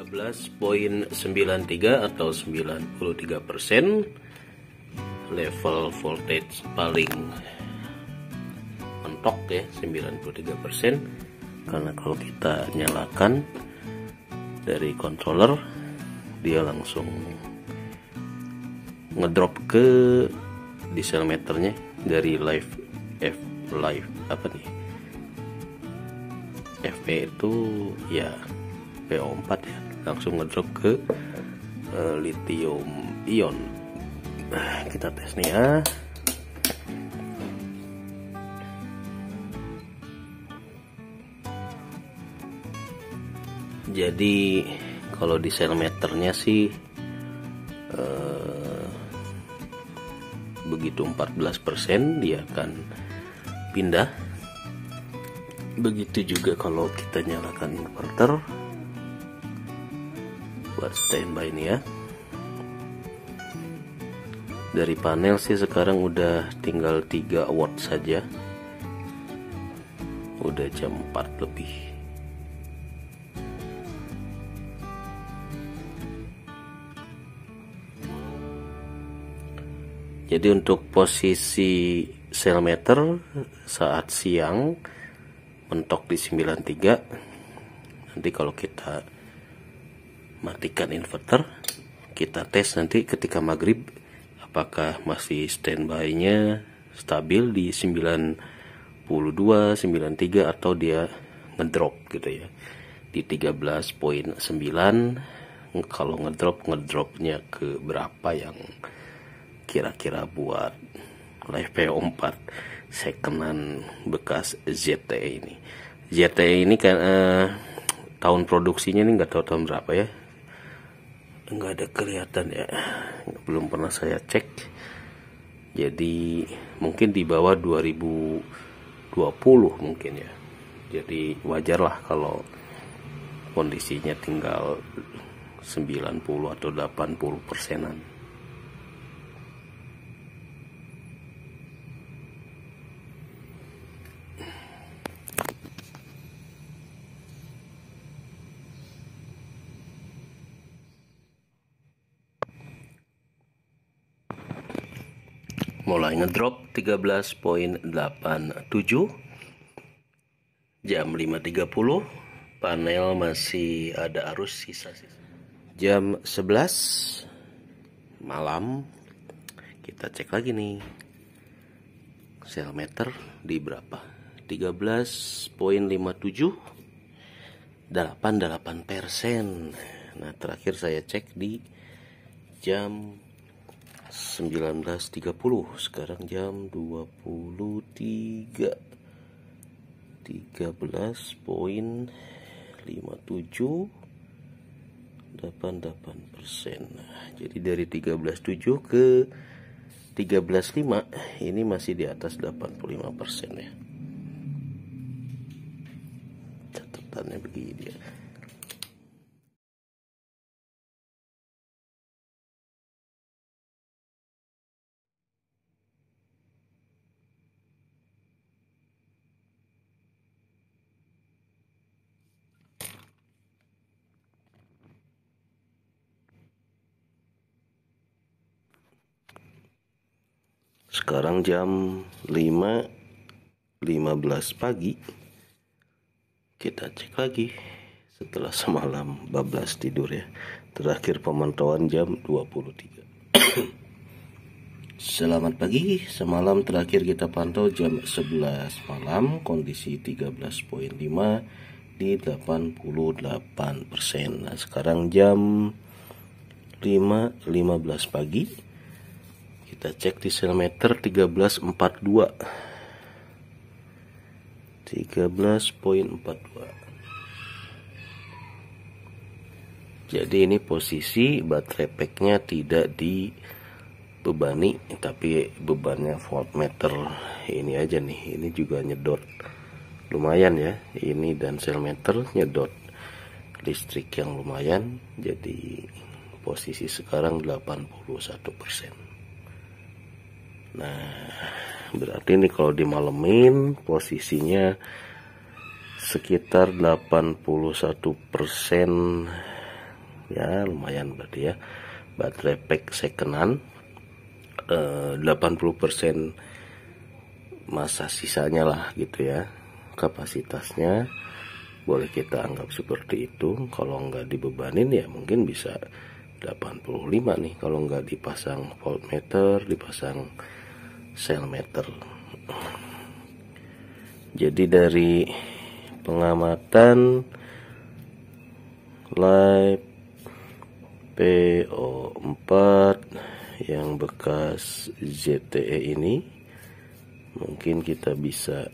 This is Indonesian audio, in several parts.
13,93 atau 93%, level voltage paling mentok ya 93%, karena kalau kita nyalakan dari controller dia langsung ngedrop ke diesel meternya dari live FP itu ya PO4 ya, langsung ngedrop ke lithium ion. Nah, kita tes nih ya. Jadi kalau di sel meternya sih begitu 14% dia akan pindah. Begitu juga kalau kita nyalakan inverter buat standby ini ya. Dari panel sih sekarang udah tinggal 3 watt saja, udah jam 4 lebih. Jadi untuk posisi sel meter saat siang mentok di 93. Nanti kalau kita matikan inverter, kita tes nanti ketika maghrib apakah masih standby-nya stabil di 92, 93 atau dia ngedrop gitu ya di 13,9. Kalau ngedropnya ke berapa yang kira-kira buat live PO4 secondan bekas ZTE ini. ZTE ini kan tahun produksinya ini nggak tahu tahun berapa ya, nggak ada kelihatan ya, belum pernah saya cek. Jadi mungkin di bawah 2020 mungkin ya. Jadi wajar lah kalau kondisinya tinggal 90 atau 80%-an. Mulai ngedrop 13,87, jam 5.30, panel masih ada arus sisa-sisa. Jam 11 malam kita cek lagi nih sel meter di berapa, 13,57, 88%. Nah terakhir saya cek di jam 19.30, sekarang jam 23, 13,57, 88%. Jadi dari 13,7 ke 13,5 ini masih di atas 85% ya. Catatannya begini ya. Sekarang jam 5.15 pagi. Kita cek lagi setelah semalam bablas tidur ya. Terakhir pemantauan jam 23. Selamat pagi. Semalam terakhir kita pantau jam 11 malam, kondisi 13,5 di 88%. Nah, sekarang jam 5.15 pagi. Kita cek di sel meter 13,42. 13,42. Jadi ini posisi baterai packnya tidak dibebani, tapi bebannya voltmeter ini aja nih. Ini juga nyedot lumayan ya. Ini dan sel meter nyedot listrik yang lumayan. Jadi posisi sekarang 81%. Nah, berarti ini kalau dimalemin posisinya sekitar 81% ya, lumayan berarti ya. Baterai pack secondan, 80% masa sisanya lah gitu ya. Kapasitasnya boleh kita anggap seperti itu. Kalau nggak dibebanin ya mungkin bisa 85 nih, kalau nggak dipasang voltmeter, dipasang cell meter. Jadi dari pengamatan live PO4 yang bekas ZTE ini, mungkin kita bisa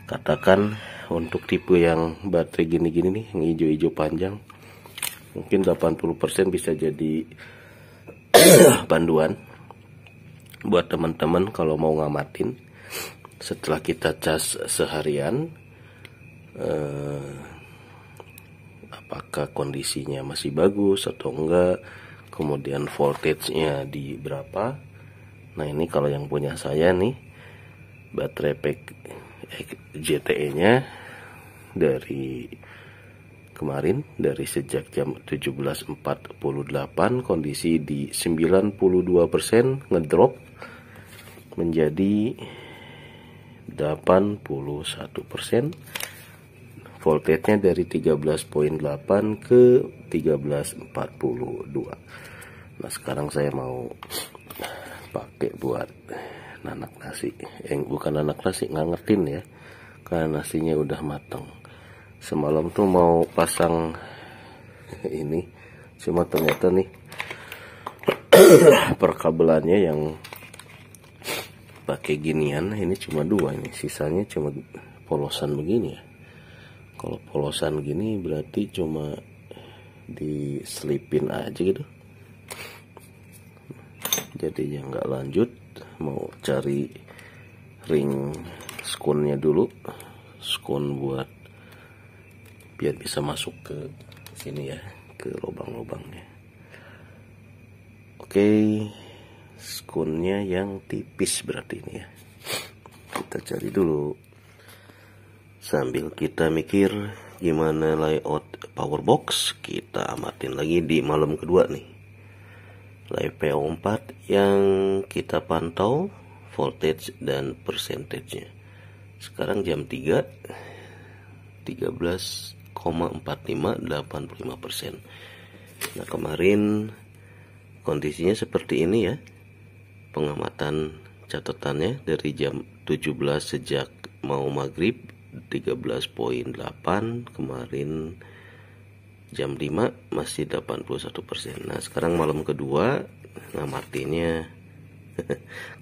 katakan untuk tipe yang baterai gini-gini nih, yang hijau-hijau panjang, mungkin 80% bisa jadi panduan buat teman-teman kalau mau ngamatin setelah kita cas seharian, apakah kondisinya masih bagus atau enggak, kemudian voltage-nya di berapa. Nah ini kalau yang punya saya nih, baterai pack ZTE-nya dari kemarin, dari sejak jam 17.48 kondisi di 92% ngedrop menjadi 81%. Voltage-nya dari 13.8 ke 13.42. Nah sekarang saya mau pakai buat nanak nasi. Bukan nanak nasi, ngangetin ya, karena nasinya udah matang. Semalam tuh mau pasang ini, cuma ternyata nih perkabelannya yang pakai ginian ini cuma 2 ini, sisanya cuma polosan begini ya. Kalau polosan gini berarti cuma diselipin aja gitu. Jadi yang nggak lanjut, mau cari ring skonnya dulu, skon buat biar bisa masuk ke sini ya, ke lubang-lubangnya. Oke, skonnya yang tipis berarti ini ya. Kita cari dulu sambil kita mikir gimana layout power box. Kita amatin lagi di malam kedua nih, live PO4 yang kita pantau voltage dan persentasenya. Sekarang jam 3, 13,45, 85%. Nah kemarin kondisinya seperti ini ya, pengamatan catatannya dari jam 17 sejak mau maghrib 13.8, kemarin jam 5 masih 81%. Nah sekarang malam kedua ngamatinya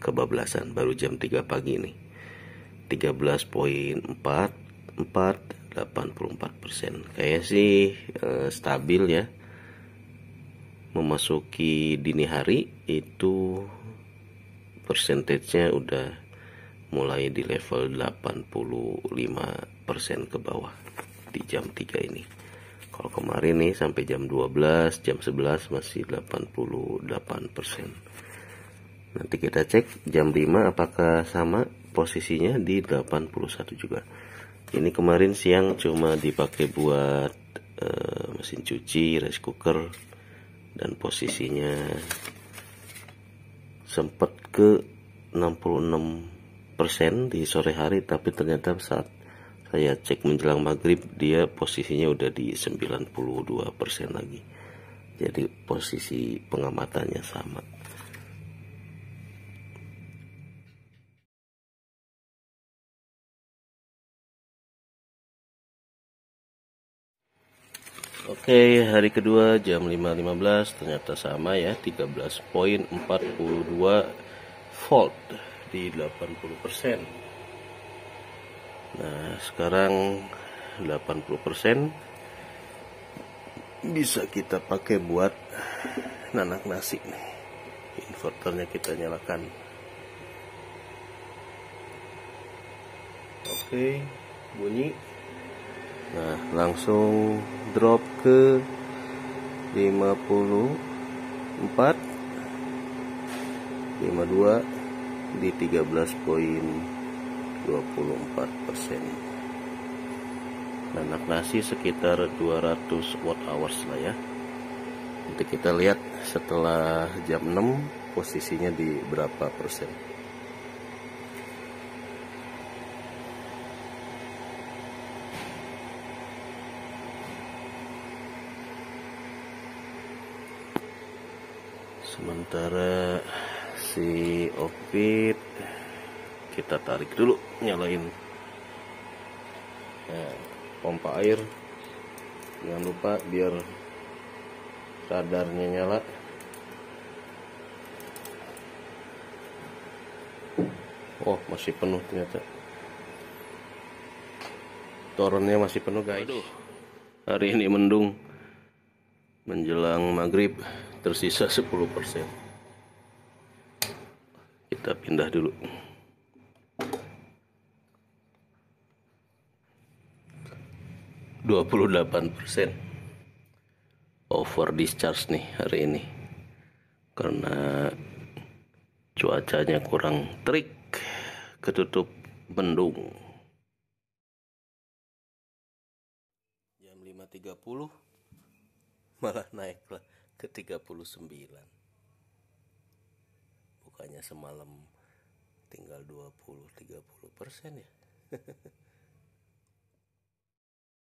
kebablasan, baru jam 3 pagi nih, 13.4, 84%. Kayak sih stabil ya. Memasuki dini hari itu persentasenya udah mulai di level 85% ke bawah di jam 3 ini. Kalau kemarin nih sampai jam 12, jam 11 masih 88%. Nanti kita cek jam 5 apakah sama posisinya di 81 juga. Ini kemarin siang cuma dipakai buat mesin cuci, rice cooker, dan posisinya sempat ke 66% di sore hari, tapi ternyata saat saya cek menjelang maghrib dia posisinya udah di 92% lagi. Jadi posisi pengamatannya sama. Oke, hari kedua jam 5.15 ternyata sama ya, 13.42 volt di 80%. Nah sekarang 80% bisa kita pakai buat nanak nasi nih. Inverternya kita nyalakan. Oke, bunyi. Nah langsung drop ke 54, 52 di 13.24%. Nanak nasi sekitar 200 watt hours lah ya. Nanti kita lihat setelah jam 6 posisinya di berapa persen. Sementara si Opit kita tarik dulu, nyalain pompa air. Jangan lupa biar radarnya nyala. Oh, masih penuh ternyata. Torennya masih penuh, guys. Aduh, hari ini mendung. Menjelang maghrib tersisa 10%. Kita pindah dulu. %28 over discharge nih hari ini, karena cuacanya kurang terik, ketutup mendung. Jam 5.30 malah naiklah ke 39. Bukannya semalam tinggal 20-30% ya.